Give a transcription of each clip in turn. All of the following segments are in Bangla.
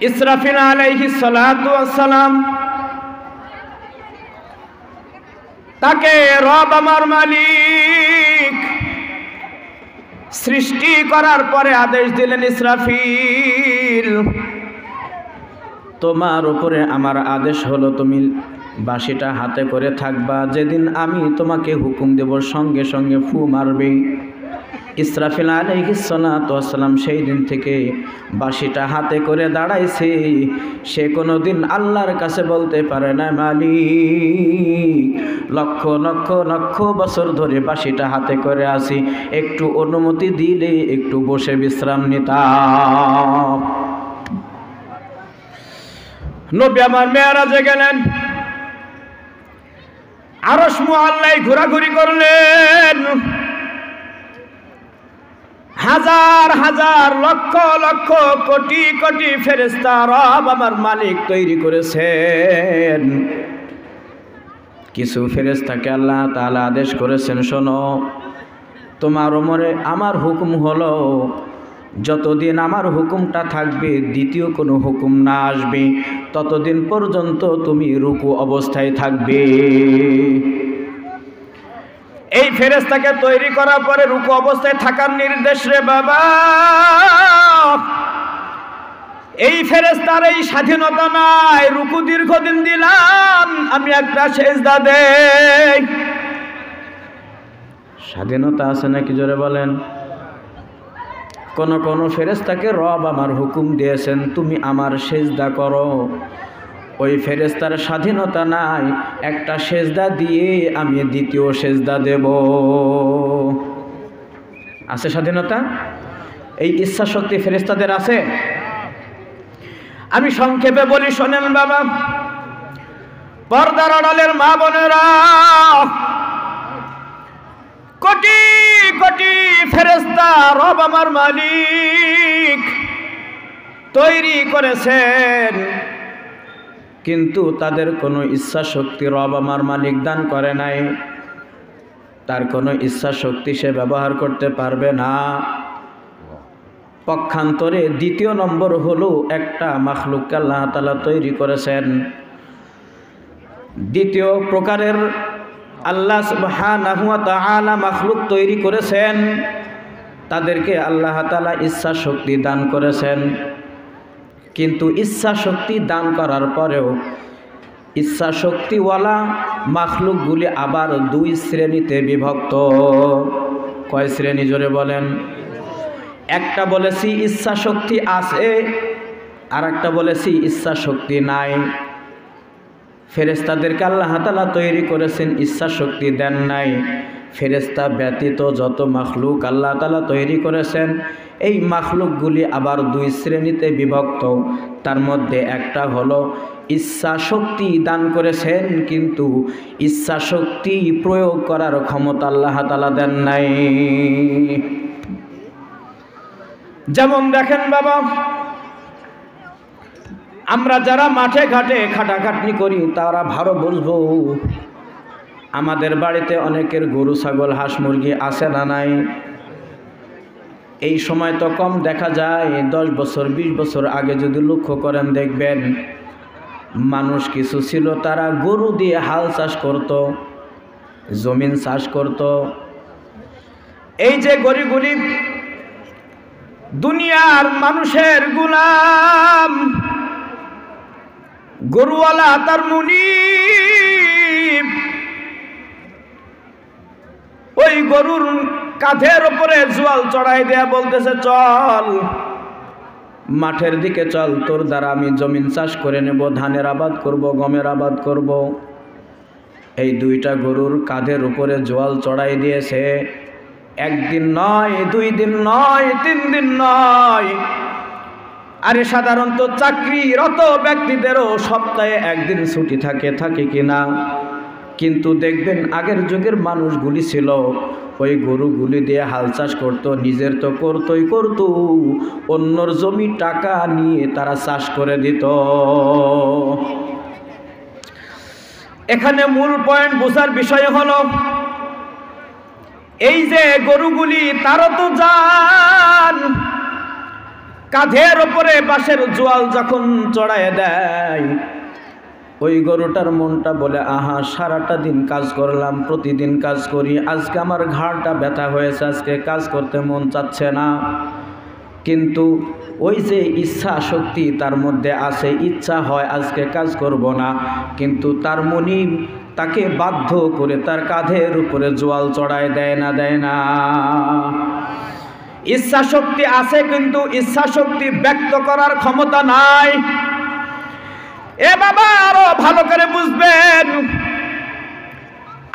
ইসরাফিল আলাইহিস সালাতু ওয়াস সালাম তাকে রব আমার মালিক সৃষ্টি করার পরে আদেশ দিলেন, ইসরাফিল তোমার উপরে আমার আদেশ হলো তুমি বাঁশিটা হাতে করে থাকবা, যেদিন আমি তোমাকে হুকুম দেব সঙ্গে সঙ্গে ফু মারবে। ইসরাফিল আলাইহিস সালাতু ওয়াস সালাম সেই দিন থেকে বাঁশিটা হাতে করে দাঁড়াইছে। সে কোনোদিন আল্লাহর কাছে বলতে পারে না, মালিক লক্ষ লক্ষ লক্ষ বছর ধরে বাঁশিটা হাতে করে আসি, একটু অনুমতি দিলে একটু বসে বিশ্রাম নিতাম। নবী আমার মেরাজে গেলেন, আরশ মুআল্লায় ঘোরাঘুরি করলেন। হাজার হাজার লক্ষ লক্ষ কোটি কোটি ফেরেশতা রব আমার মালিক তৈরি করেছেন। কিছু ফেরেশতাকে আল্লাহ তাআলা আদেশ করেছেন, শোনো তোমার ওমরে আমার হুকুম হলো যতদিন আমার হুকুমটা থাকবে, দ্বিতীয় কোনো হুকুম না আসবে, ততদিন পর্যন্ত তুমি রুকু অবস্থায় থাকবে। এই ফেরেশতাকে তৈরি করার পরে রুকু অবস্থায় থাকার নির্দেশ রে বাবা। এই ফেরেশতার এই স্বাধীনতা নাই, রুকু দীর্ঘদিন দিলাম আমি একটা সেজদা দেই। স্বাধীনতা আছে নাকি জোরে বলেন? কোন কোন ফেরেশতাকে রব আমার হুকুম দিয়েছেন তুমি আমার সেজদা করো, ওই ফেরেশতার স্বাধীনতা নাই, একটা সেজদা দিয়ে আমি দ্বিতীয় সেজদা দেব। আছে স্বাধীনতা? এই ইচ্ছা শক্তি ফেরেশতাদের আছে? আমি সংক্ষেপে বলি শোনেন বাবা, পর্দার আড়ালের মা বোনেরা, কোটি কোটি ফেরেশতা রব আমার মালিক তৈরি করেছেন, কিন্তু তাদের কোনো ইচ্ছা শক্তি রব আমার মালিক দান করে নাই। তার কোনো ইচ্ছা শক্তি সে ব্যবহার করতে পারবে না। পক্ষান্তরে দ্বিতীয় নম্বর হলো একটা মাখলুককে আল্লাহ তাআলা তৈরি করেছেন। দ্বিতীয় প্রকারের আল্লাহ সুবহানাহু ওয়া তাআলা মাখলুক তৈরি করেছেন, তাদেরকে আল্লাহ তাআলা ইচ্ছা শক্তি দান করেছেন। কিন্তু ইচ্ছা শক্তি দান করার পরেও ইচ্ছা শক্তিওয়ালা মাখলুকগুলি আবার দুই শ্রেণীতে বিভক্ত। কয় শ্রেণী জোরে বলেন? একটা বলেছি ইচ্ছা শক্তি আছে, আর একটা বলেছি ইচ্ছা শক্তি নাই। ফেরেশতাদেরকে আল্লাহ তাআলা তৈরি করেছেন, ইচ্ছা শক্তি দেন নাই। ফেরেশতা ব্যতীত যত মাখলুক আল্লাহ তাআলা তৈরি করেছেন, এই মাখলুকগুলি আবার দুই শ্রেণীতে বিভক্ত। তার মধ্যে একটা হলো ইচ্ছা শক্তি দান করেছেন, কিন্তু ইচ্ছা শক্তি প্রয়োগ করার ক্ষমতা আল্লাহ তাআলা দেন নাই। যেমন দেখেন বাবা, আমরা যারা মাঠে ঘাটে খাটাখাটনি করি তারা ভালো বুঝবো, আমাদের বাড়িতে অনেকের গরু ছাগল হাঁস মুরগি আছে না নাই? এই সময় তো কম দেখা যায়, 10 বছর 20 বছর আগে যদি লক্ষ্য করেন দেখবেন মানুষ কিছু ছিল তারা গরু দিয়ে হাল চাষ করত, জমিন চাষ করত। এই যে গরিবগুলি দুনিয়ার মানুষের গোলাম, গরুওয়ালা তার মুনিব, ওই গরুর কাঁধের উপরে জোয়াল চড়াই দেয়া বলতেছে চল মাঠের দিকে চল, তোর দ্বারা আমি জমিন চাষ করে নেব, ধানের আবাদ করব, গমের আবাদ করব। এই দুইটা গরুর কাঁধের উপরে জোয়াল চড়াই দিয়েছে। একদিন নয়, 2 দিন নয়, 3 দিন নয়, আরে সাধারণত চাকরিরত ব্যক্তিদেরও সপ্তাহে একদিন ছুটি থাকে কিনা? কিন্তু দেখবেন আগের যুগের মানুষগুলি ছিল ওই গরুগুলি দিয়ে হাল চাষ করতো, নিজের তো করতোই করতো, অন্যর জমি টাকা নিয়ে তারা চাষ করে দিত। এখানে মূল পয়েন্ট বোঝার বিষয় হলো এই যে গরুগুলি তারও তো জান, কাঁধের ওপরে বাঁশের জোয়াল যখন চড়ায় দেয়, ওই গরুটার মনটা বলে, আহা সারাটা দিন কাজ করলাম, প্রতিদিন কাজ করি, আজকে আমার ঘাড়টা ব্যথা হয়েছে, আজকে কাজ করতে মন চাচ্ছে না। কিন্তু ওই যে ইচ্ছা শক্তি তার মধ্যে আছে, ইচ্ছা হয় আজকে কাজ করব না, কিন্তু তার মুনিব তাকে বাধ্য করে তার কাঁধের উপরে জোয়াল চড়ায় দেয় না, দেয় না? ইচ্ছা শক্তি আছে, কিন্তু ইচ্ছা শক্তি ব্যক্ত করার ক্ষমতা নাই। এ বাবা আরো ভালো করে বুঝবেন,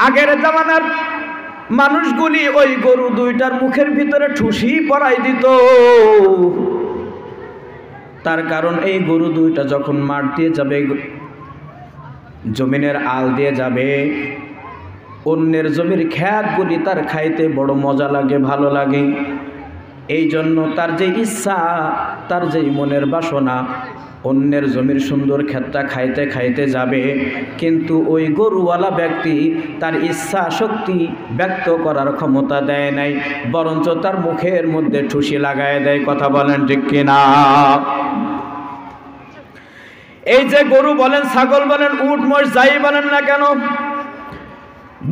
আগের জামানার মানুষগুলি ওই গরু দুইটার মুখের ভিতরে ঠুসি পরাই দিত। তার কারণ এই গরু দুইটা যখন মাঠ দিয়ে যাবে, জমিনের আল দিয়ে যাবে, অন্যের জমির খ্যাতগুলি তার খাইতে বড় মজা লাগে, ভালো লাগে। এই জন্য তার যে ইচ্ছা, তার যেই মনের বাসনা, অন্যের জমির সুন্দর ক্ষেতটা খাইতে খাইতে যাবে, কিন্তু ওই গরুওয়ালা ব্যক্তি তার ইচ্ছা শক্তি ব্যক্ত করার ক্ষমতা দেয় নাই, বরঞ্চ তার মুখের মধ্যে ঠুসি লাগায় দেয়। কথা বলেন ঠিক কিনা? এই যে গরু বলেন, ছাগল বলেন, উট মোষ যাই বলেন না কেন,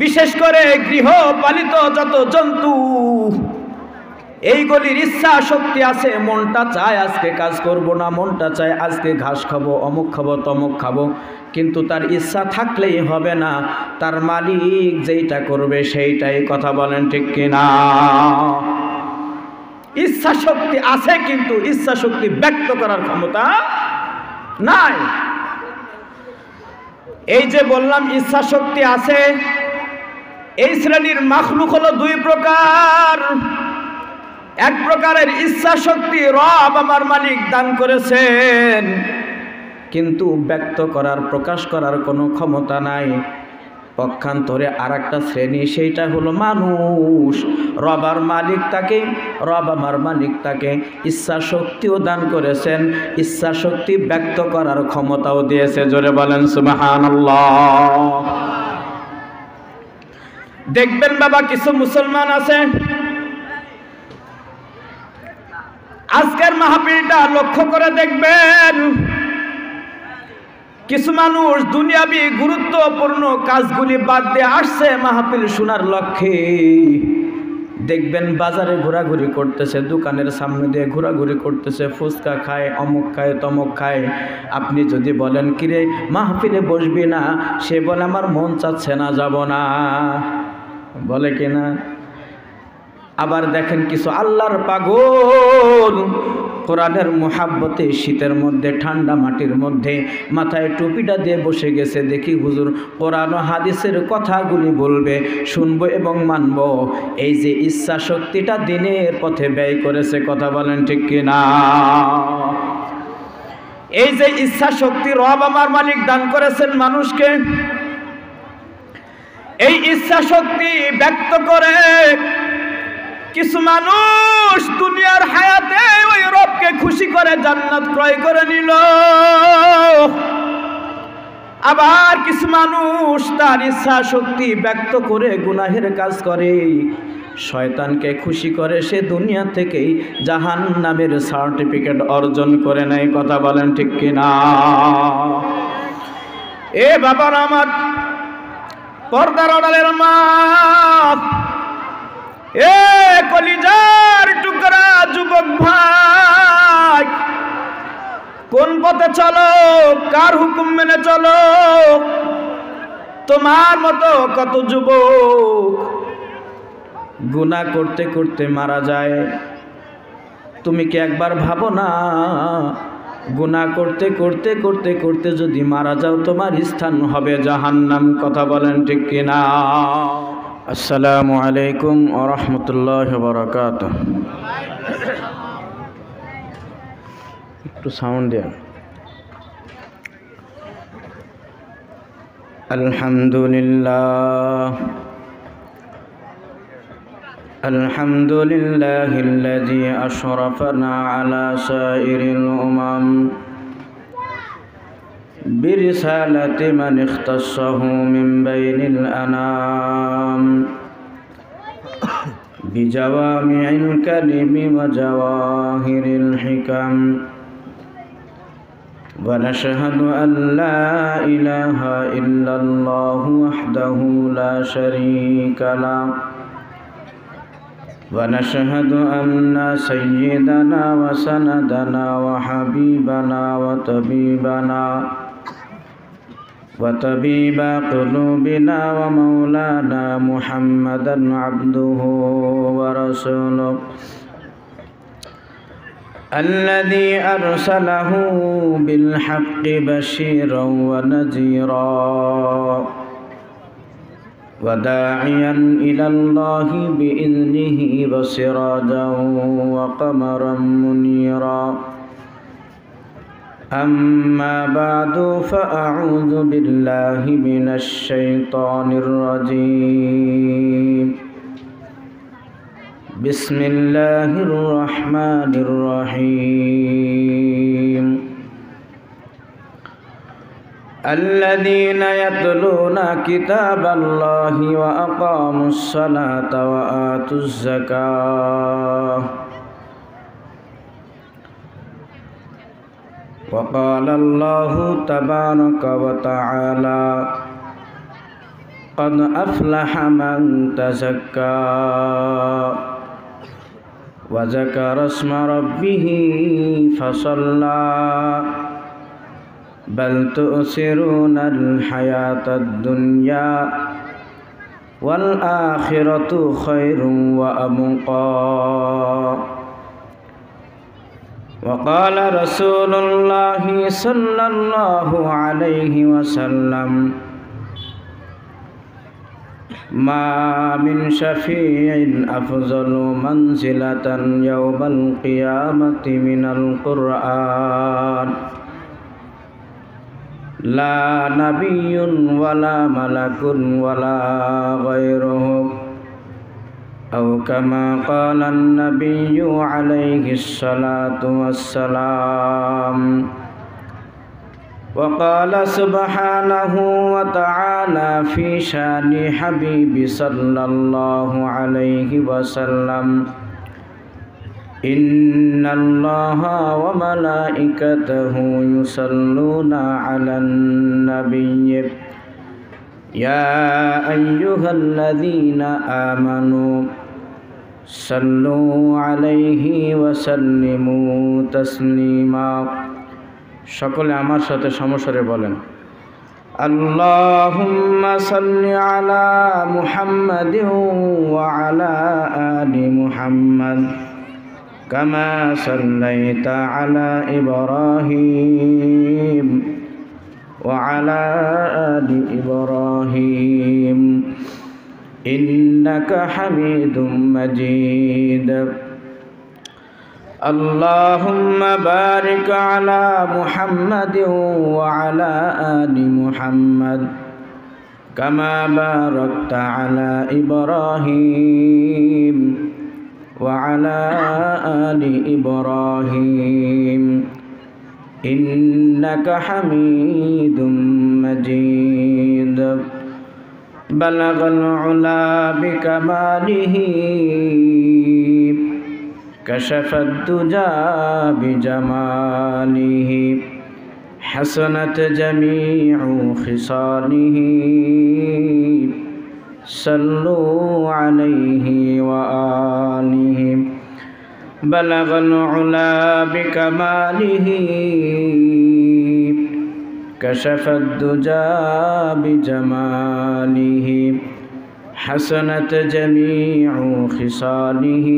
বিশেষ করে গৃহপালিত যত জন্তু, এইগুলির ইচ্ছা শক্তি আছে, মনটা চায় আজকে কাজ করব না, মনটা চায় আজকে ঘাস খাবো, অমুক খাবো, তমুক খাবো, কিন্তু তার ইচ্ছা থাকলেই হবে না, তার মালিক যেইটা করবে সেইটাই। কথা বলেন ঠিক কিনা? ইচ্ছা শক্তি আছে, কিন্তু ইচ্ছা শক্তি ব্যক্ত করার ক্ষমতা নাই। এই যে বললাম ইচ্ছা শক্তি আছে, এই শ্রেণীর মাখলুক হলো দুই প্রকার। এক প্রকারের ইচ্ছা শক্তি রব আমার মালিক দান করেছেন, কিন্তু ব্যক্ত করার, প্রকাশ করার কোনো ক্ষমতা নাই। পক্ষান্তরে আর একটা শ্রেণী, সেইটা হলো মানুষ। রব আমার মালিক তাকে ইচ্ছা শক্তিও দান করেছেন, ইচ্ছা শক্তি ব্যক্ত করার ক্ষমতাও দিয়েছে। জোরে বলেন সুবহানাল্লাহ। দেখবেন বাবা, কিছু মুসলমান আছে, আজকের মাহফিলটা লক্ষ্য করে দেখবেন, কিছু মানুষ দুনিয়াবি গুরুত্বপূর্ণ কাজগুলি বাদ দিয়ে আসছে মাহফিল শোনার লক্ষ্যে। দেখবেন বাজারে ঘোরাঘুরি করতেছে, দোকানের সামনে দিয়ে ঘোরাঘুরি করতেছে, ফুচকা খায়, অমুক খায়, তমুক খায়। আপনি যদি বলেন কিরে মাহফিলে বসবি না, সে বলে আমার মন চাচ্ছে না, যাব না, বলে কিনা? আবার দেখেন কিছু আল্লাহর পাগল, কোরআনের মুহাব্বতে শীতের মধ্যে, ঠান্ডা মাটির মধ্যে মাথায় টুপিটা দিয়ে বসে গেছে। দেখি হুজুর কোরআন ও হাদিসের কথাগুলি বলবে, শুনবো এবং মানব। এই যে ইচ্ছা শক্তিটা দিনের পথে ব্যয় করেছে। কথা বলেন ঠিক কিনা? এই যে ইচ্ছা শক্তি রব আমার মালিক দান করেছেন মানুষকে, এই ইচ্ছা শক্তি ব্যক্ত করে কিছু মানুষ দুনিয়ার হায়াতে ওই রবকে খুশি করে জান্নাত ক্রয় করে নিল। আবার কিছু মানুষ তার ইচ্ছা শক্তি ব্যক্ত করে গুনাহের কাজ করে, শয়তানকে খুশি করে সে দুনিয়া থেকেই জাহান্নামের সার্টিফিকেট অর্জন করে নেয়। কথা বলেন ঠিক কিনা? এ বাবার আমার, পর্দার আড়ালের মা, এ কলিজার টুকরা যুবক ভাই, কোন পথে চলো, কার হুকুম মেনে চলো? তোমার মতো কত যুবক গুনাহ করতে করতে মারা যায়। তুমি কি একবার ভাবো না, গুনাহ করতে করতে করতে করতে যদি মারা যাও, তোমার স্থান হবে জাহান্নাম? কথা বলেন ঠিক কিনা? আসসালামু আলাইকুম ওয়া রাহমাতুল্লাহি ওয়া বারাকাতুহু। একটু সাউন্ড দেন। আলহামদুলিল্লাহ, আলহামদুলিল্লাহিল্লাযী আশরাফানা আলা সাইরিল উমাম برسالة من اختصه من بين الأنام بجوامع الكلم وجواهر الحكم ونشهد أن لا إله إلا الله وحده لا شريك له ونشهد أن سيدنا وسندنا وحبيبنا وطبيب قلوبنا ومولانا محمدا عبده ورسوله الذي أرسله بالحق بشيرا ونذيرا وداعيا إلى الله بإذنه وسراجا وقمرا منيرا أما بعد فأعوذ بالله من الشيطان الرجيم بسم الله الرحمن الرحيم الذين يتلون كتاب الله وأقاموا الصلاة وآتوا الزكاة وقال الله تبارك وتعالى قد أفلح من تزكى وذكر اسم ربه فصلى بل تؤثرون الحياة الدنيا والآخرة خير وأبقى وقال رسول الله صلى الله عليه وسلم ما من شفيع أفضل منزلة يوم القيامة من القرآن لا نبي ولا ملك ولا غيره أو كما قال النبي عليه الصلاة والسلام وقال سبحانه وتعالى في شان حبيب صلى الله عليه وسلم إن الله وملائكته يصلون على النبي يا أيها الذين آمنوا صلوا عليه وسلموا تسليما সকলে আমার সাথে সমস্বরে বলেন আল্লাহুম্মা সাল্লি আলা মুহাম্মাদিন ওয়া আলা আলি মুহাম্মাদ কামা সাল্লাইতা আলা ইব্রাহিম ওয়া আলা আলি ইব্রাহিম ইন্নাকা হামিদুম মাজিদ اللهم بارك على محمد وعلى آل محمد كما باركت على إبراهيم وعلى آل إبراهيم إنك حميد مجيد بلغ العلا بكماله كشف الدجى بجماله حسنت جميع خصاله صلوا عليه وآله بلغ العلا بكماله كشف الدجى بجماله حسنت جميع خصاله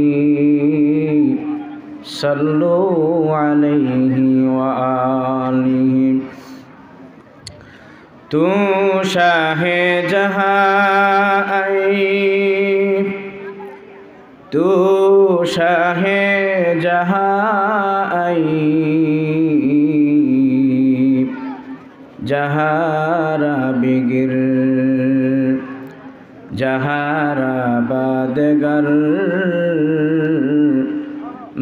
صلوا عليه وآله تو شاہ جہاں تو شاہ جہاں جہارا بگر جہارا بادگر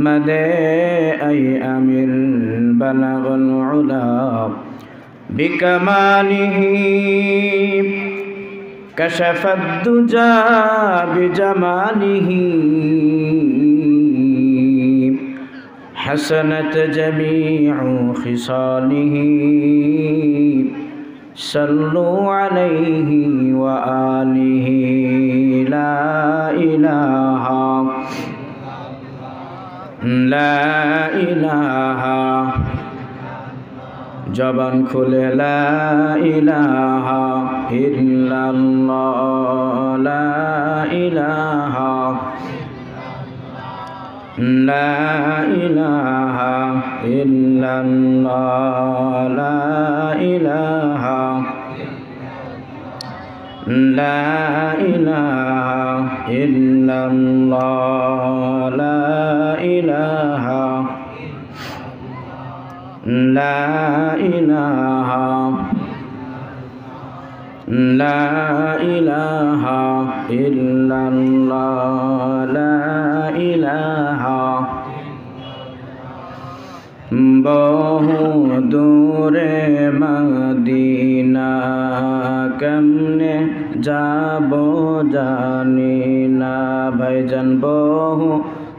مدے ای امیر بلغ العلا بکمالہ كشف الدجى بجماله حسنت جميع خصاله صلوا عليه وآله لا إله لا إله জবান খুলে লা ইলাহা ইল্লাল্লাহ লা ইলাহা লা ইলাহা ইল্লাল্লাহ লা ইলাহা লা ইলাহা ইল্লাল্লাহ লা ইলাহা লা ইলাহা লা ইলাহা ইল্লাল্লাহ লা ইলাহা বহু দূরে মদিনা কেমনে যাব জানি না ভাইজান বহু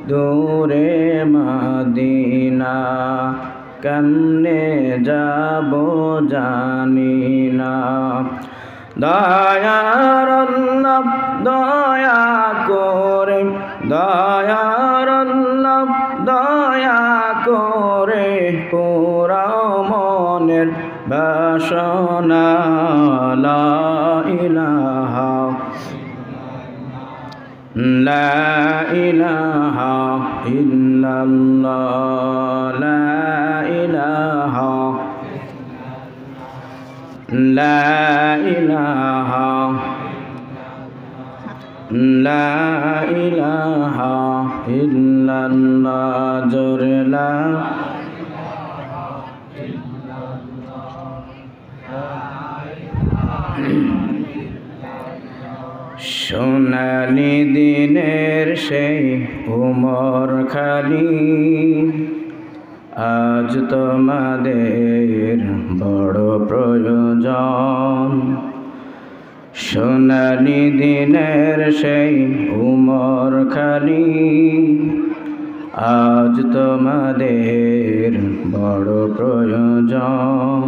দূরে মদিনা কেমনে যাব জানি না দয়ার আল্লাহ দয়া করে দয়ার আল্লাহ দয়া করে পুরাও মনের বাসনা লা ইলাহা লা ইলাহা ইল্লাল্লাহ লা ইলাহা লা ইলাহা লা ইলাহা ইল্লাল্লাহ জোরে লা সোনালি দিনের সেই উমর খালি আজ তোমাদের বড় প্রয়োজন সোনালি দিনের সেই উমর খালি আজ তোমাদের বড় প্রয়োজন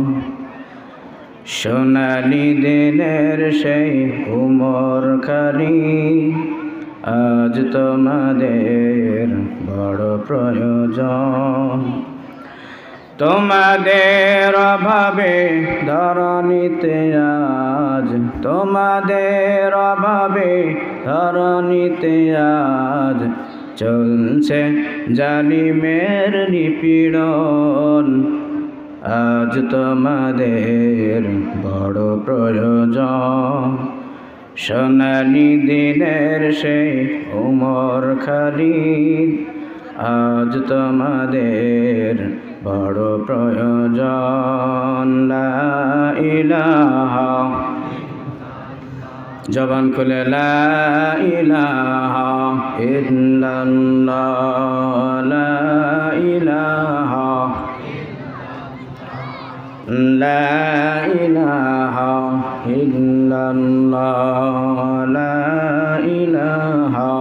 সোনালি দিনের সেই উমর খালি আজ তোমাদের বড় প্রয়োজন তোমাদের অভাবে ধরণীতে আজ তোমাদের অভাবে ধরণীতে আজ চলছে জালিমের নিপীড়ন আজ তোমাদের বড় প্রয়োজন সোনালি দিনের সেই উমর খালি আজ তোমাদের বড় প্রয়োজন লা ইলাহা জবান খুলে লা ইলাহা ইল্লাল্লাহ লা ইলাহা লা ইলাহা ইল্লাল্লাহ লা ইলাহা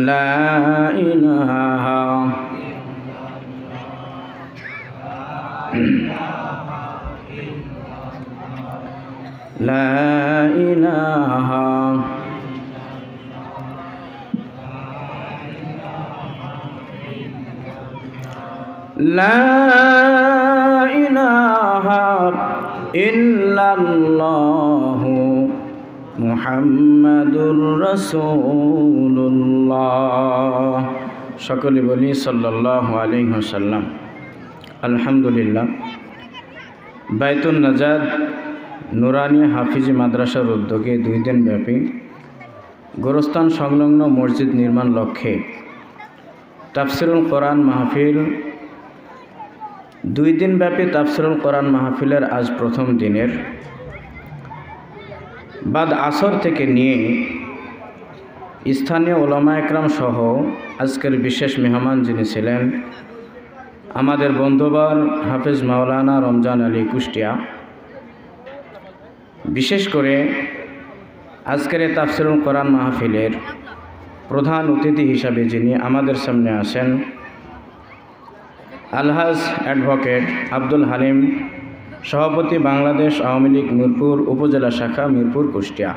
লা ইলাহা লা ইলাহা লা ইলাহা ইল্লাল্লাহু মুহাম্মাদুর রাসূলুল্লাহ সকলে বলি সাল্লাল্লাহু আলাইহি ওয়াসাল্লাম। আলহামদুলিল্লাহ, বাইতুন নাজাত নুরানি হাফিজি মাদ্রাসার উদ্যোগে 2 দিন ব্যাপী গোরস্থান সংলগ্ন মসজিদ নির্মাণ লক্ষ্যে তাফসিরুল কোরআন মাহফিল 2 দিন ব্যাপী তাফসিরুল কোরআন মাহফিলের আজ প্রথম দিনের বাদ আসর থেকে নিয়ে স্থানীয় ওলামা একরাম সহ আজকের বিশেষ মেহমান যিনি ছিলেন আমাদের বন্ধুবর হাফেজ মাওলানা রমজান আলী কুষ্টিয়া, বিশেষ করে আজকের এই তাফসিরুল কোরআন মাহফিলের প্রধান অতিথি হিসাবে যিনি আমাদের সামনে আসেন, আলহাজ অ্যাডভোকেট আব্দুল হালিম, সভাপতি বাংলাদেশ আওয়ামী লীগ মিরপুর উপজেলা শাখা, মিরপুর, কুষ্টিয়া।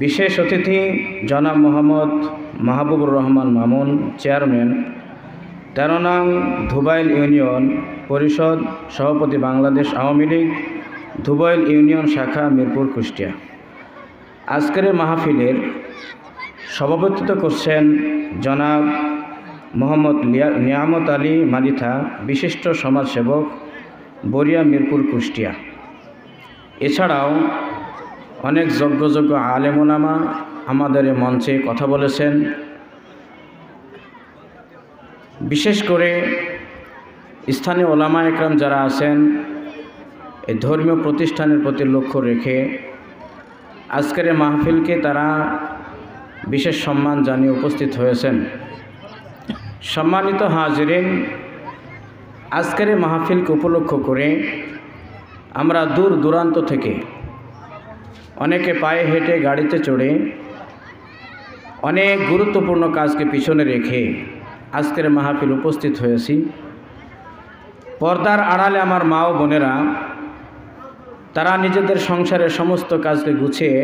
বিশেষ অতিথি জনাব মোহাম্মদ মাহবুবুর রহমান মামুন, চেয়ারম্যান 13 নং ধুবাইল ইউনিয়ন পরিষদ, সভাপতি বাংলাদেশ আওয়ামী লীগ ধুবাইল ইউনিয়ন শাখা, মিরপুর, কুষ্টিয়া। আজকের মাহফিলের সভাপতিত্ব করছেন জনাব মোহাম্মদ নিয়ামত আলী মালিথা, বিশিষ্ট সমাজসেবক, বরিয়া, মিরপুর, কুষ্টিয়া। এছাড়াও অনেক যোগ্য আলেম ওলামা আমাদের মঞ্চে কথা বলেছেন। বিশেষ করে স্থানীয় ওলামা একরাম যারা আছেন, এই ধর্মীয় প্রতিষ্ঠানের প্রতি লক্ষ্য রেখে আজকের মাহফিলকে তারা বিশেষ সম্মান জানিয়ে উপস্থিত হয়েছেন। সম্মানিত হাজিরিন, আজকের মাহফিলকে উপলক্ষ করে আমরা দূর দূরান্ত থেকে, অনেকে পায়ে হেঁটে, গাড়িতে চড়ে, অনেক গুরুত্বপূর্ণ কাজকে পিছনে রেখে আজকের মাহফিল উপস্থিত হয়েছি। পর্দার আড়ালে আমার মা ও বোনেরা, তারা নিজেদের সংসারের সমস্ত কাজকে গুছিয়ে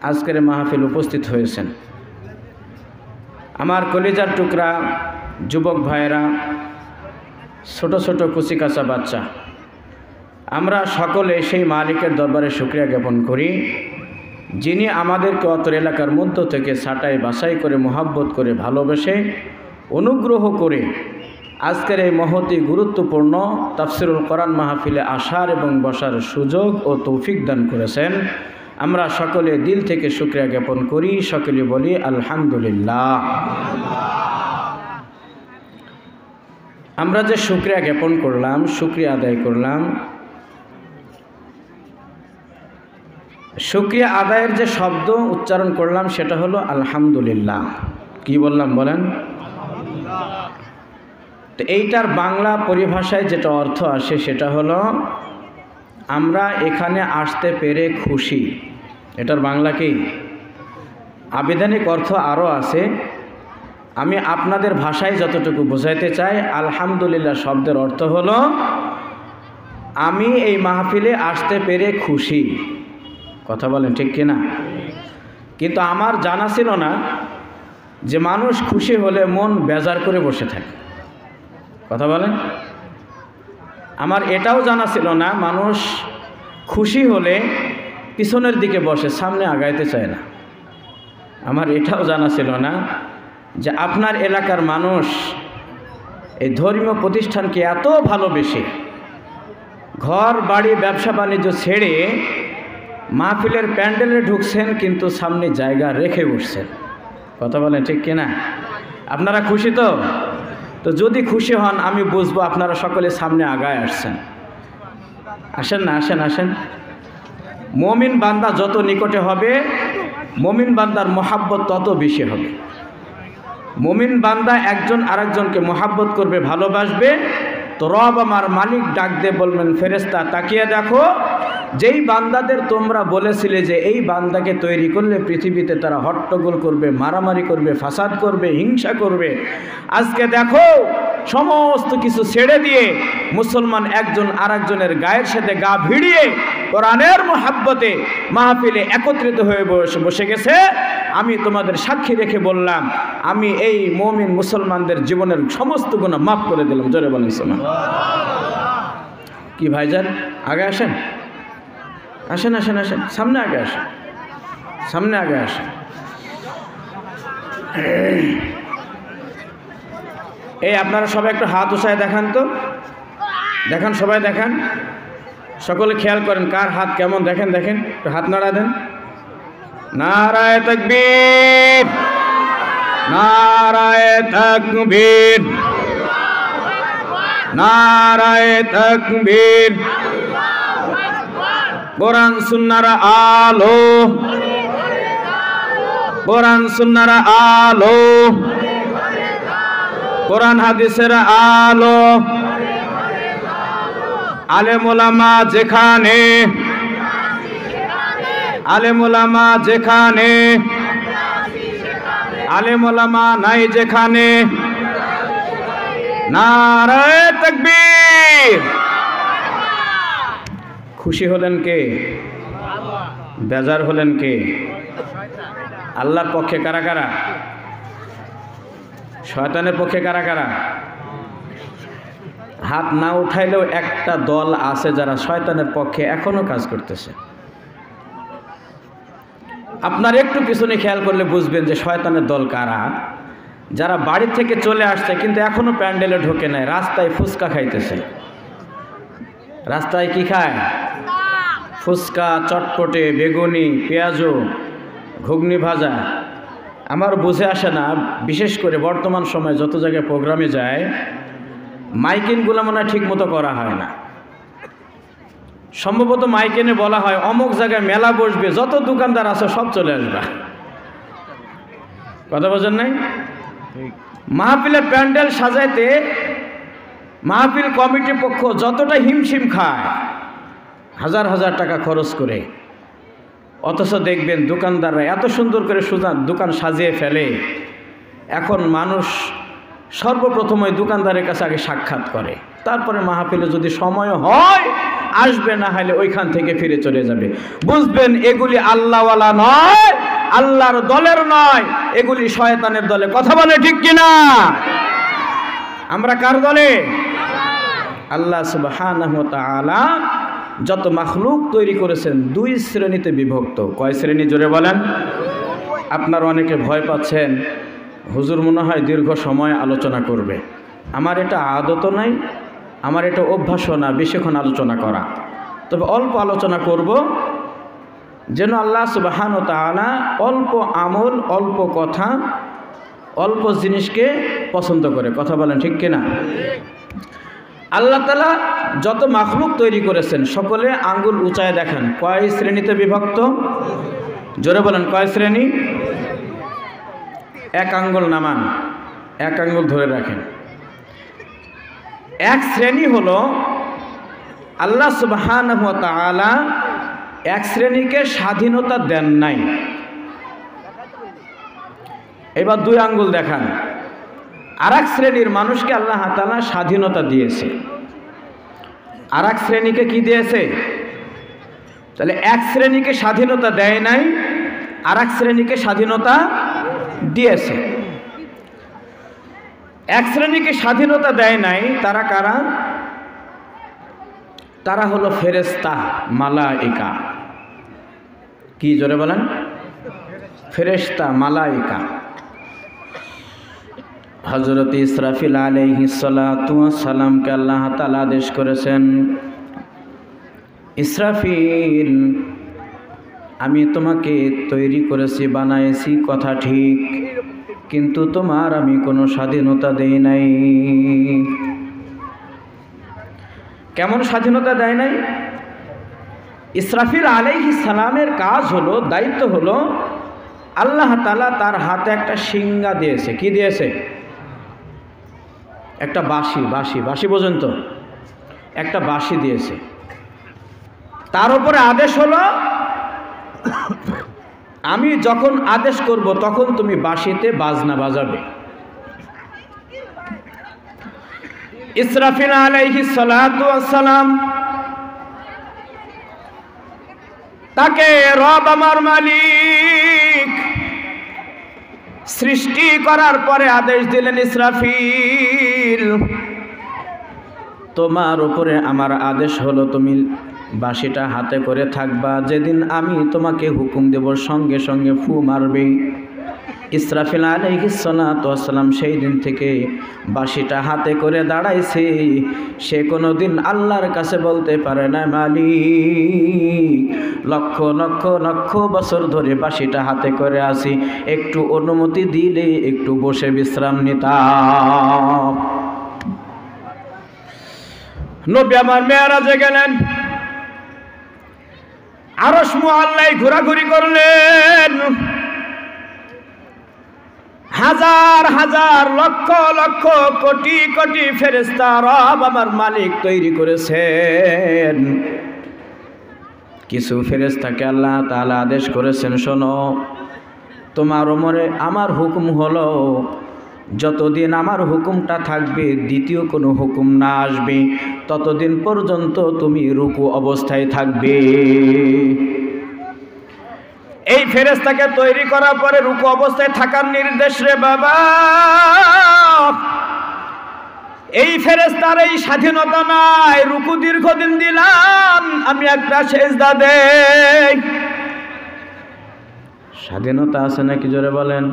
আজকের মাহফিল উপস্থিত হয়েছেন। আমার কলিজার টুকরা যুবক ভাইয়েরা, ছোট ছোট কুচিকাচা বাচ্চা, আমরা সকলে সেই মালিকের দরবারে শুকরিয়া জ্ঞাপন করি, যিনি আমাদেরকে অত্র এলাকার মধ্য থেকে ছাঁটাই বাছাই করে, মোহাব্বত করে, ভালোবেসে, অনুগ্রহ করে আজকের এই মহতি গুরুত্বপূর্ণ তাফসিরুল কোরআন মাহফিলে আসার এবং বসার সুযোগ ও তৌফিক দান করেছেন। আমরা সকলে দিল থেকে শুকরিয়া জ্ঞাপন করি, সকলে বলি আলহামদুলিল্লাহ। আমরা যে শুকরিয়া জ্ঞাপন করলাম, শুকরিয়া আদায় করলাম, শুকরিয়া আদায়ের যে শব্দ উচ্চারণ করলাম সেটা হলো আলহামদুলিল্লাহ। কি বললাম বলেন? তো এইটার বাংলা পরিভাষায় যেটা অর্থ আসে সেটা হলো আমরা এখানে আসতে পেরে খুশি। এটার বাংলা কি? আবিধানিক অর্থ আরও আছে, আমি আপনাদের ভাষায় যতটুকু বোঝাইতে চাই, আলহামদুলিল্লাহ শব্দের অর্থ হলো আমি এই মাহফিলে আসতে পেরে খুশি। কথা বলেন ঠিক কিনা? কিন্তু আমার জানা ছিল না যে মানুষ খুশি হলে মন বেজার করে বসে থাকে। কথা বলেন? আমার এটাও জানা ছিল না মানুষ খুশি হলে পিছনের দিকে বসে, সামনে আগাইতে চায় না। আমার এটাও জানা ছিল না যে আপনার এলাকার মানুষ এই ধর্মীয় প্রতিষ্ঠানকে এত ভালোবেসে ঘর বাড়ি ব্যবসা বাণিজ্য ছেড়ে মাহফিলের প্যান্ডেলে ঢুকছেন, কিন্তু সামনে জায়গা রেখে বসছেন। কথা বলেন ঠিক কিনা? আপনারা খুশি তো? তো যদি খুশি হন আমি বুঝবো আপনারা সকলে সামনে আগায় আসছেন। আসেন না, আসেন আসেন। মুমিন বান্দা যত নিকটে হবে, মুমিন বান্দার মোহাব্বত তত বেশি হবে। মুমিন বান্দা একজন আরেকজনকে মোহাব্বত করবে, ভালোবাসবে, তো রব আমার মালিক ডাক দিয়ে বলবেন, ফেরেশতা তাকিয়ে দেখো, যেই বান্দাদের তোমরা বলেছিলে যে এই বান্দাকে তৈরি করলে পৃথিবীতে তারা হট্টগোল করবে, মারামারি করবে, ফাসাদ করবে, হিংসা করবে, আজকে দেখো সমস্ত কিছু ছেড়ে দিয়ে মুসলমান একজন আরেকজনের গায়ের সাথে গা ভিড়িয়ে কোরআনের মোহাব্বতে মাহফিলে একত্রিত হয়ে বসে গেছে। আমি তোমাদের সাক্ষী রেখে বললাম, আমি এই মুমিন মুসলমানদের জীবনের সমস্ত গুনাহ মাফ করে দিলাম। জোরে বলেন সুবহানাল্লাহ। কি ভাইজান, আগে আসেন, আসেন আসেন আসেন, সামনে আগে আসেন, সামনে আগে আসেন। এই আপনারা সবাই একটু হাত উঁচায় দেখান তো, দেখান, সবাই দেখান, সকলে খেয়াল করেন কার হাত কেমন, দেখেন দেখেন, একটু হাত নাড়া দেন। নারায়ে তাকবীর, নারায়ে তাকবীর, নারায়ে তাকবীর। কোরআন সুন্নাহর আলো, কোরআন সুন্নাহর আলো, কোরআন হাদিসের আলো, আলেম ওলামা যেখানে, আলেম ওলামা যেখানে, আলেম ওলামা নাই যেখানে, নারায়ে তাকবীর। খুশি হলেন কে? বেজার হলেন কে? আল্লাহর পক্ষে কারা কারা? শয়তানের পক্ষে কারা কারা? হাত না উঠাইলেও একটা দল আছে যারা শয়তানের পক্ষে এখনো কাজ করতেছে। আপনার একটু পিছনে খেয়াল করলে বুঝবেন যে শয়তানের দল কারা। যারা বাড়ি থেকে চলে আসছে কিন্তু এখনো প্যান্ডেলে ঢোকে নাই, রাস্তায় ফুচকা খাইতেছে। রাস্তায় কি খায়? ফুচকা, চটপটে, বেগুনি, পেঁয়াজু, ঘুগনি ভাজা। আমার বুঝে আসে না, বিশেষ করে বর্তমান সময়ে যত জায়গায় প্রোগ্রামে যায় মাইকিংগুলো মনে হয় ঠিক মতো করা হয় না। সম্ভবত মাইকেনে বলা হয় অমুক জায়গায় মেলা বসবে, যত দোকানদার আছে সব চলে আসবে। কথা বোঝেন নাই? মাহফিলের প্যান্ডেল সাজাইতে মাহফিল কমিটি পক্ষ যতটা হিমশিম খায় হাজার হাজার টাকা খরচ করে, অথচ দেখবেন দোকানদাররা এত সুন্দর করে দোকান সাজিয়ে ফেলে। এখন মানুষ সর্বপ্রথম ওই দোকানদারের কাছে আগে সাক্ষাৎ করে, তারপরে মাহফিলে যদি সময় হয় আসবে, না হলে ওইখান থেকে ফিরে চলে যাবে। বুঝবেন এগুলি আল্লাহওয়ালা নয়, আল্লাহর দলের নয়, এগুলি শয়তানের দলে। কথা বলে ঠিক কিনা? আমরা কার দলে? আল্লাহ সুবহানাহু ওয়া তাআলা যত মাখলুক তৈরি করেছেন দুই শ্রেণীতে বিভক্ত। কয় শ্রেণী জোরে বলেন? আপনারা অনেকে ভয় পাচ্ছেন, হুজুর মনে হয় দীর্ঘ সময় আলোচনা করবে। আমার এটা আদত নাই, আমার এটা অভ্যাসও না বেশিক্ষণ আলোচনা করা। তবে অল্প আলোচনা করব, যেন আল্লাহ সুবহানাহু ওয়া তাআলা অল্প আমল, অল্প কথা, অল্প জিনিসকে পছন্দ করে। কথা বলেন ঠিক কিনা? আল্লাহ তাআলা যত মাখলুক তৈরি করেছেন সকলে আঙ্গুল উঁচায় দেখান। কয় শ্রেণীতে বিভক্ত? জোরে বলেন, কয় শ্রেণী? এক আঙ্গুল নামান, এক আঙ্গুল ধরে রাখেন। এক শ্রেণী হলো আল্লাহ সুবহানাহু ওয়া তাআলা এক শ্রেণীকে স্বাধীনতা দেন নাই। এবার দুই আঙ্গুল দেখান। আর এক শ্রেণীর মানুষকে আল্লাহ তাআলা স্বাধীনতা দিয়েছে। আর এক শ্রেণীকে কি দিয়েছে? তাহলে এক শ্রেণীকে স্বাধীনতা দেয় নাই, আর এক শ্রেণীকে স্বাধীনতা দিয়েছে। এক শ্রেণীকে স্বাধীনতা দেয় নাই, তারা কারা? তারা হলো ফেরেশতা, মালায়েকা। কি জোরে বলেন? ফেরেশতা, মালায়েকা। হযরত ইসরাফিল আলাইহিস সালাতু ওয়াস সালামকে আল্লাহ তাআলা আদেশ করেছেন, ইসরাফিল, আমি তোমাকে তৈরি করেছি, বানাইছি, কথা ঠিক, কিন্তু তোমার আমি কোনো স্বাধীনতা দেই নাই। কেমন স্বাধীনতা দেয় নাই? ইসরাফিল আলাইহিস সালামের কাজ হলো, দায়িত্ব হলো, আল্লাহ তাআলা তার হাতে একটা শিঙ্গা দিয়েছে। কি দিয়েছে? একটা বাঁশি। বাঁশি, বাঁশি পর্যন্ত একটা বাঁশি দিয়েছে। তার উপরে আদেশ হলো, আমি যখন আদেশ করব তখন তুমি বাঁশিতে বাজনা বাজাবে। ইসরাফিল আলাইহিস সালাতু ওয়াস সালাম তাকে রব আমার মালিক সৃষ্টি করার পরে আদেশ দিলেন, ইসরাফিল, তোমার উপরে আমার আদেশ হলো তুমি বাঁশিটা হাতে করে থাকবা, যেদিন আমি তোমাকে হুকুম দেব সঙ্গে সঙ্গে ফু মারবে। ইসরাফিল আলাইহিস সালাতু ওয়াস সালাম সেই দিন থেকে বাঁশিটা হাতে করে দাঁড়াইছে। সে কোনোদিন আল্লাহর কাছে বলতে পারে না, মালিক, লক্ষ লক্ষ লক্ষ বছর ধরে বাঁশিটা হাতে করে আসি, একটু অনুমতি দিলে একটু বসে বিশ্রাম নিতাম। নবী আমার মেরাজে গেলেন, আরশ মুআল্লায় ঘোরাঘুরি করলেন। হাজার হাজার লক্ষ লক্ষ কোটি কোটি ফেরেশতা রব আমার মালিক তৈরি করেছেন। কিছু ফেরেশতাকে আল্লাহ তাআলা আদেশ করেছেন, শোনো তোমার ওমরে আমার হুকুম হলো যতদিন আমার হুকুমটা থাকবে, দ্বিতীয় কোনো হুকুম না আসবে, ততদিন পর্যন্ত তুমি রুকু অবস্থায় থাকবে। এই ফেরেশতাকে তৈরি করার পরে রুকু অবস্থায় থাকার নির্দেশ রে বাবা। এই ফেরেশতার এই স্বাধীনতা নাই, রুকু দীর্ঘদিন দিলাম আমি একটা সেজদা দেই। স্বাধীনতা আছে নাকি জোরে বলেন?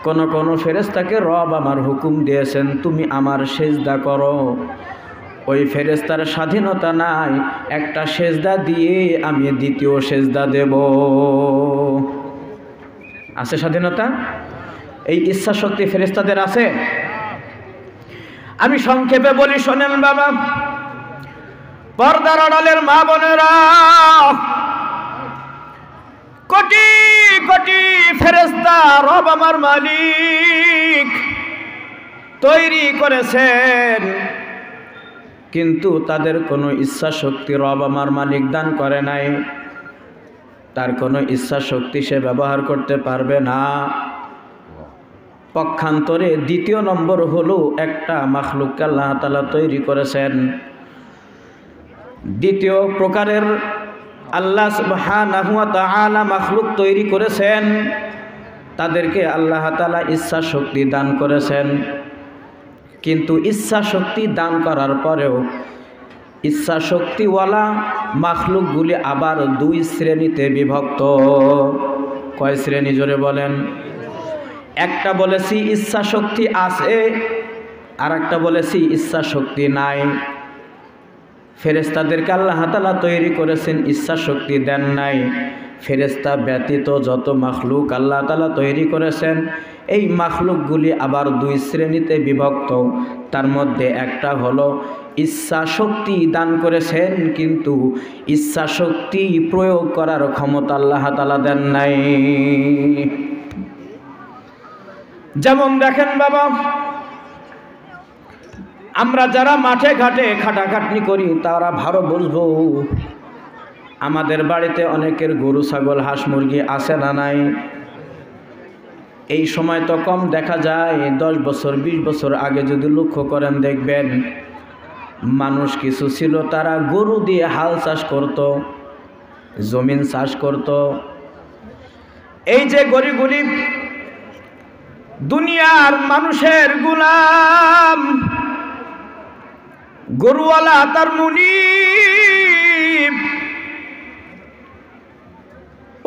কোন ফেরেশতাকে রব আমার হুকুম দিয়েছেন তুমি আমার সেজদা করো, ওই ফেরেশতার স্বাধীনতা নাই, একটা সেজদা দিয়ে আমি দ্বিতীয় সেজদা দেব। আছে স্বাধীনতা? এই ইচ্ছা শক্তি ফেরেশতাদের আছে? আমি সংক্ষেপে বলি, শোনেন বাবা, পর্দার আড়ালের মা বোনেরা, কোটি কোটি ফেরেশতা রব আমার মালিক তৈরি করেছেন, কিন্তু তাদের কোনো ইচ্ছা শক্তি রব আমার মালিক দান করে নাই। তার কোনো ইচ্ছা শক্তি সে ব্যবহার করতে পারবে না। পক্ষান্তরে দ্বিতীয় নম্বর হলো একটা মাখলুককে আল্লাহ তাআলা তৈরি করেছেন। দ্বিতীয় প্রকারের আল্লাহ সুবহানাহু ওয়া তাআলা মাখলুক তৈরি করেছেন, তাদেরকে আল্লাহ তাআলা ইচ্ছা শক্তি দান করেছেন। কিন্তু ইচ্ছা শক্তি দান করার পরেও ইচ্ছা শক্তিওয়ালা মাখলুকগুলি আবার দুই শ্রেণীতে বিভক্ত। কয় শ্রেণী জোরে বলেন? একটা বলেছি ইচ্ছা শক্তি আছে, আর একটা বলেছি ইচ্ছা শক্তি নাই। ফেরেশতাদেরকে আল্লাহ তাআলা তৈরি করেছেন, ইচ্ছা শক্তি দেন নাই। ফেরেশতা ব্যতীত যত মাখলুক আল্লাহ তাআলা তৈরি করেছেন, এই মাখলুকগুলি আবার দুই শ্রেণীতে বিভক্ত। তার মধ্যে একটা হলো ইচ্ছা শক্তি দান করেছেন, কিন্তু ইচ্ছা শক্তি প্রয়োগ করার ক্ষমতা আল্লাহ তাআলা দেন নাই। যেমন দেখেন বাবা, আমরা যারা মাঠে ঘাটে খাটাখাটনি করি তারা ভালো বুঝবো, আমাদের বাড়িতে অনেকের গরু ছাগল হাঁস মুরগি আছে না নাই? এই সময় তো কম দেখা যায়, 10 বছর 20 বছর আগে যদি লক্ষ্য করেন দেখবেন মানুষ কিছু ছিল তারা গরু দিয়ে হাল চাষ করত, জমিন চাষ করত। এই যে গরিবগুলি দুনিয়ার মানুষের গোলাম, গরুওয়ালা তার মুনিব,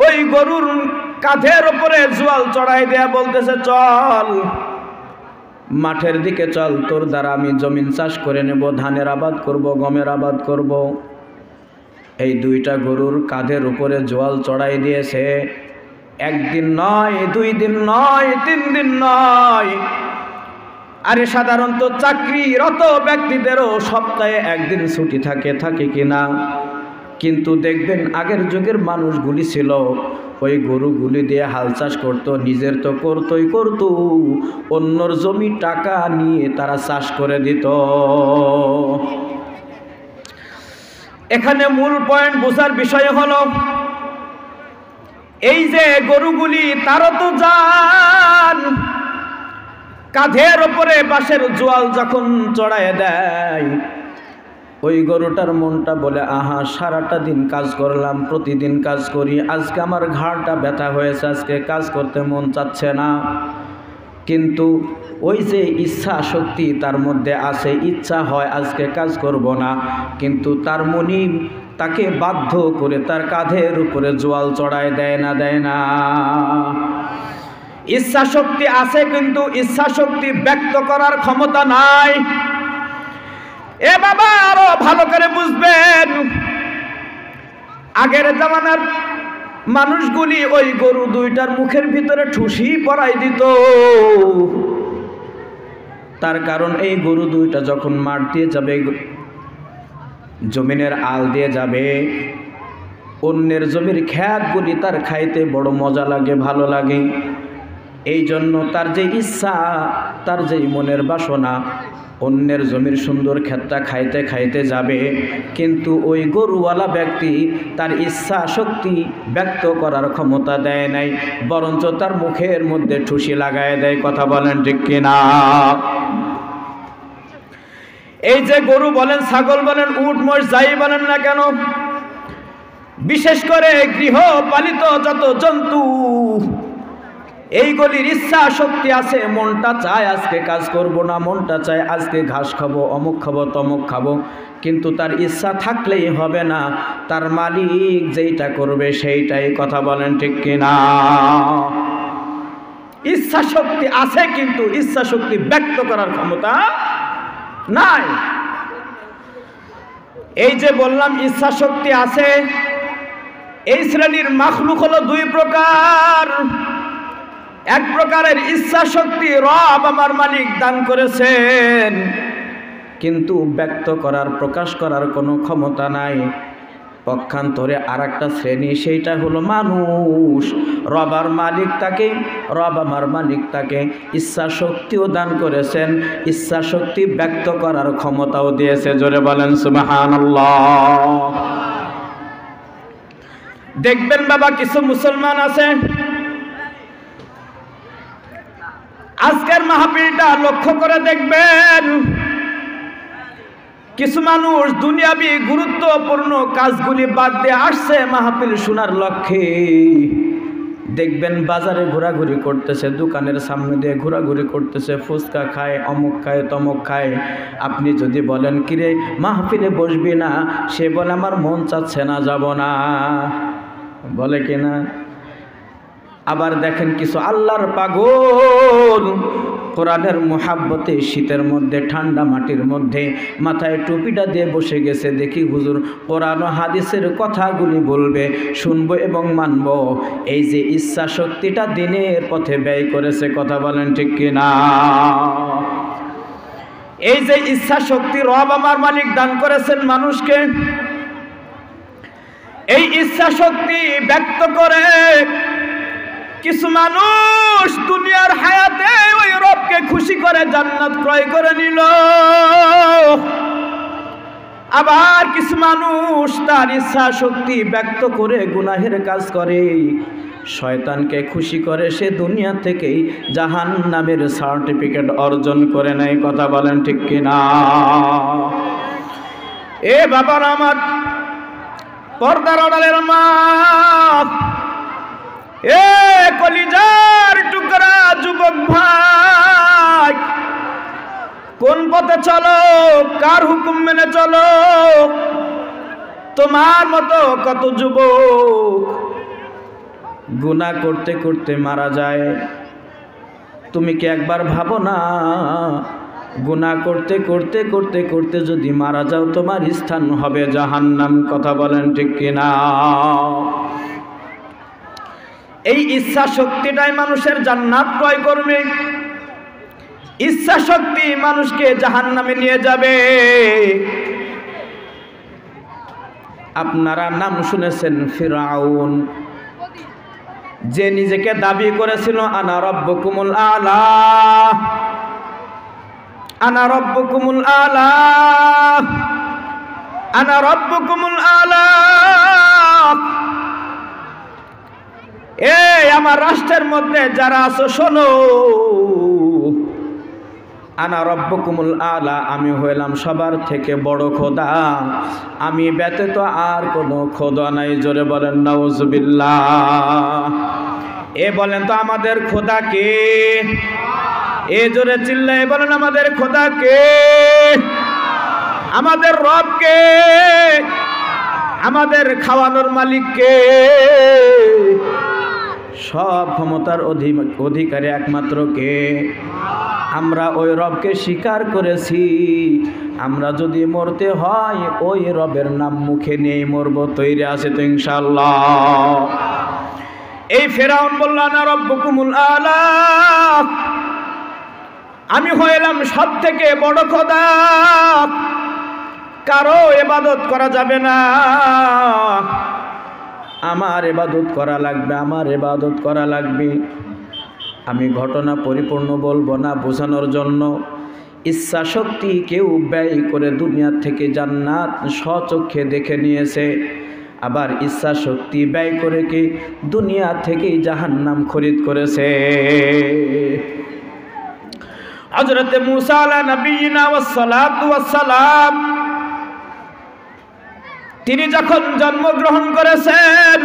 ওই গরুর কাঁধের উপরে জোয়াল চড়াই দেয়া বলতেছে চল মাঠের দিকে চল, তোর দ্বারা আমি জমিন চাষ করে নেব, ধানের আবাদ করব, গমের আবাদ করব। এই দুইটা গরুর কাঁধের উপরে জোয়াল চড়াই দিয়েছে। একদিন নয়, 2 দিন নয়, 3 দিন নয়। আরে সাধারণত চাকরিরত ব্যক্তিদেরও সপ্তাহে একদিন ছুটি থাকে কিনা? কিন্তু দেখবেন আগের যুগের মানুষগুলি ছিল ওই গরুগুলি দিয়ে হাল চাষ করতো, নিজের তো করতোই করতো, অন্যর জমি টাকা নিয়ে তারা চাষ করে দিত। এখানে মূল পয়েন্ট বোঝার বিষয় হলো এই যে গরুগুলি তারও তো যান, কাঁধের ওপরে বাঁশের জোয়াল যখন চড়ায় দেয়, ওই গরুটার মনটা বলে আহা সারাটা দিন কাজ করলাম, প্রতিদিন কাজ করি, আজকে আমার ঘাড়টা ব্যথা হয়েছে, আজকে কাজ করতে মন চাচ্ছে না। কিন্তু ওই যে ইচ্ছা শক্তি তার মধ্যে আছে, ইচ্ছা হয় আজকে কাজ করব না, কিন্তু তার মুনিব তাকে বাধ্য করে তার কাঁধের উপরে জোয়াল চড়ায় দেয় না? ইচ্ছা শক্তি আছে, কিন্তু ইচ্ছা শক্তি ব্যক্ত করার ক্ষমতা নাই। এ বাবা আরো ভালো করে বুঝবেন, আগের জামানার মানুষগুলি ওই গরু দুইটার মুখের ভিতরে ঠুসি পরাই দিত। তার কারণ এই গরু দুইটা যখন মাঠ দিয়ে যাবে, জমিনের আল দিয়ে যাবে, অন্যের জমির খেতগুলি তার খাইতে বড় মজা লাগে, ভালো লাগে। এই জন্য তার যে ইচ্ছা, তার যে মনের বাসনা, অন্যের জমির সুন্দর ক্ষেতটা খাইতে খাইতে যাবে, কিন্তু ওই গরুওয়ালা ব্যক্তি তার ইচ্ছা শক্তি ব্যক্ত করার ক্ষমতা দেয় নাই, বরঞ্চ তার মুখের মধ্যে ঠুসি লাগায় দেয়। কথা বলেন ঠিক কিনা? এই যে গরু বলেন, ছাগল বলেন, উট মোষ যাই বলেন না কেন, বিশেষ করে গৃহপালিত যত জন্তু, এইগুলির ইচ্ছা শক্তি আছে। মনটা চায় আজকে কাজ করব না, মনটা চায় আজকে ঘাস খাবো, অমুক খাবো, তমুক খাবো, কিন্তু তার ইচ্ছা থাকলেই হবে না, তার মালিক যেইটা করবে সেইটাই। কথা বলেন ঠিক কিনা? ইচ্ছা শক্তি আছে, কিন্তু ইচ্ছা শক্তি ব্যক্ত করার ক্ষমতা নাই। এই যে বললাম ইচ্ছা শক্তি আছে, এই শ্রেণীর মাখলুক হলো দুই প্রকার। এক প্রকারের ইচ্ছা শক্তি রব আমার মালিক দান করেছেন, কিন্তু ব্যক্ত করার, প্রকাশ করার কোনো ক্ষমতা নাই। পক্ষান্তরে আর একটা শ্রেণী, সেইটা হলো মানুষ। রব আমার মালিক তাকে ইচ্ছা শক্তিও দান করেছেন, ইচ্ছা শক্তি ব্যক্ত করার ক্ষমতাও দিয়েছে। জোরে বলেন সুবহানাল্লাহ। দেখবেন বাবা, কিছু মুসলমান আছে, আজকের মাহফিলটা লক্ষ্য করে দেখবেন, কিছু মানুষ দুনিয়াবি গুরুত্বপূর্ণ কাজগুলি বাদ দিয়ে আসছে মাহফিল শোনার লক্ষ্যে। দেখবেন বাজারে ঘোরাঘুরি করতেছে, দোকানের সামনে দিয়ে ঘোরাঘুরি করতেছে, ফুচকা খায়, অমুক খায়, তমুক খায়। আপনি যদি বলেন কিরে মাহফিলে বসবি না, সে বলে আমার মন চাচ্ছে না, যাব না, বলে কিনা? আবার দেখেন কিছু আল্লাহর পাগল, কোরআনের মুহাব্বতে শীতের মধ্যে, ঠান্ডা মাটির মধ্যে মাথায় টুপিটা দিয়ে বসে গেছে। দেখি হুজুর কোরআন ও হাদিসের কথাগুলি বলবে, শুনবো এবং মানব। এই যে ইচ্ছা শক্তিটা দিনের পথে ব্যয় করেছে। কথা বলেন ঠিক কিনা? এই যে ইচ্ছা শক্তি রব আমার মালিক দান করেছেন মানুষকে, এই ইচ্ছা শক্তি ব্যক্ত করে কিছু মানুষ দুনিয়ার হায়াতে ওই রবকে খুশি করে জান্নাত ক্রয় করে নিল। আবার কিছু মানুষ তার ইচ্ছা শক্তি ব্যক্ত করে গুনাহের কাজ করে, শয়তানকে খুশি করে সে দুনিয়া থেকেই জাহান্নামের সার্টিফিকেট অর্জন করে নেয়। কথা বলেন ঠিক কিনা? এ বাবার আমার, পর্দার আড়ালের মা, এ কলিজার টুকরা যুবক ভাই, কোন পথে চলো, কার হুকুম মেনে চলো? তোমার মতো কত যুবক গুনাহ করতে করতে মারা যায়। তুমি কি একবার ভাবো না, গুনাহ করতে করতে করতে করতে যদি মারা যাও, তোমার স্থান হবে জাহান্নাম। কথা বলেন ঠিক কিনা? এই ইচ্ছা শক্তিটাই মানুষের জান্নাত ক্রয় করবে, ইচ্ছা শক্তি মানুষকে জাহান্নামে নিয়ে যাবে। আপনারা নাম শুনেছেন ফিরাউন, যে নিজেকে দাবি করেছিল আনা রব্বুকুমুল আলা, আনা রব্বুকুমুল আলা, আনা রব্বুকুমুল আলা। এই আমার রাষ্ট্রের মধ্যে যারা আছো শোনো, আনা রব্বুকুমুল আলা, আমি হইলাম সবার থেকে বড় খোদা, আমি ব্যতীত আর কোনো খোদা নাই। জোরে বলেন নাউজুবিল্লাহ। এ বলেন তো আমাদের খোদা কে? এ জোরে চিল্লায় বলেন আমাদের খোদা কে? আমাদের রব কে? আমাদের খাওয়ানোর মালিক কে? সব ক্ষমতার অধিকারী একমাত্র কে? আমরা ওই রবকে স্বীকার করেছি। আমরা যদি মরতে হয় ওই রবের নাম মুখে নিয়ে মরবো। তৈরি আছে তো ইনশাআল্লাহ? এই ফেরাউন বলল আনা রব্বুকুমুল আলা, আমি হইলাম সব থেকে বড় খোদা, কারো ইবাদত করা যাবে না, আমার ইবাদত করা লাগবে, আমার ইবাদত করা লাগবে। আমি ঘটনা পরিপূর্ণ বলবো না বোঝানোর জন্য। ইচ্ছা শক্তি কেউ ব্যয় করে দুনিয়া থেকে জান্নাত স্বচক্ষে দেখে নিয়েছে, আবার ইচ্ছা শক্তি ব্যয় করে কি দুনিয়া থেকেই জাহান্নাম খরিদ করেছে। হযরত মূসা আলা নবিয়িনা ওয়াস সালাতু ওয়াস সালাম তিনি যখন জন্মগ্রহণ করেছেন,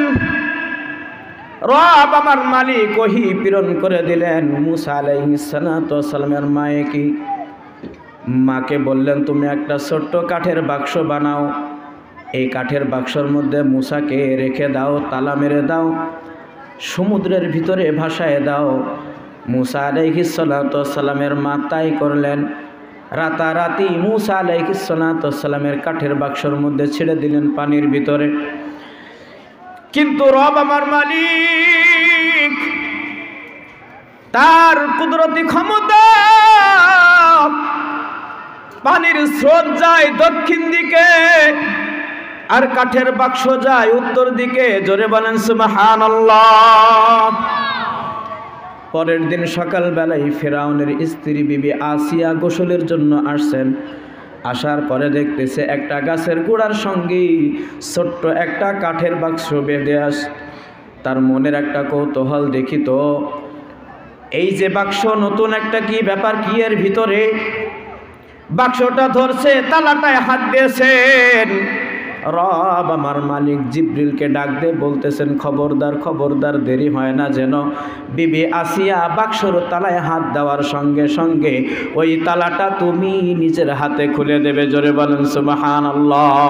রব আমার মালিক ওহী প্রেরণ করে দিলেন। মূসা আলাইহিস সালাতু ওয়াস সালামের মাকে বললেন, তুমি একটা ছোট্ট কাঠের বাক্স বানাও, এই কাঠের বাক্সর মধ্যে মূসাকে রেখে দাও, তালা মেরে দাও, সমুদ্রের ভিতরে ভাসায় দাও। মূসা আলাইহিস সালাতু ওয়াস সালামের মা তাই করলেন। রাতারাতি মূসা আলাইহিস সালাতু ওয়াস সালামের কাঠের বাক্সর মধ্যে ছেড়ে দিলেন পানির ভিতরে। কিন্তু রব আমার মালিক তার কুদরতি ক্ষমতা, পানির স্রোত যায় দক্ষিণ দিকে আর কাঠের বাক্স যায় উত্তর দিকে। জোরে বলেন সুবহানাল্লাহ। পরের দিন সকালবেলায় ফিরআউনের স্ত্রী বিবি আসিয়া গোসলের জন্য আসছেন। আসার পরে দেখতেছে একটা গাছের গোড়ার সঙ্গেই ছোট্ট একটা কাঠের বাক্স বেঁধে আস। তার মনের একটা কৌতূহল, দেখি তো এই যে বাক্স, নতুন একটা কি ব্যাপার, কি এর ভিতরে? বাক্সটা ধরছে, তালাটায় হাত দিয়েছেন। রব আমার মালিক জিবরিলকে ডাক দিয়ে বলতেছেন, খবরদার খবরদার, দেরি হয় না যেন। বিবি আসিয়া বাক্সর তালায় হাত দেওয়ার সঙ্গে সঙ্গে ওই তালাটা তুমি নিজের হাতে খুলে দেবে। জোরে বলেন সুবহানাল্লাহ।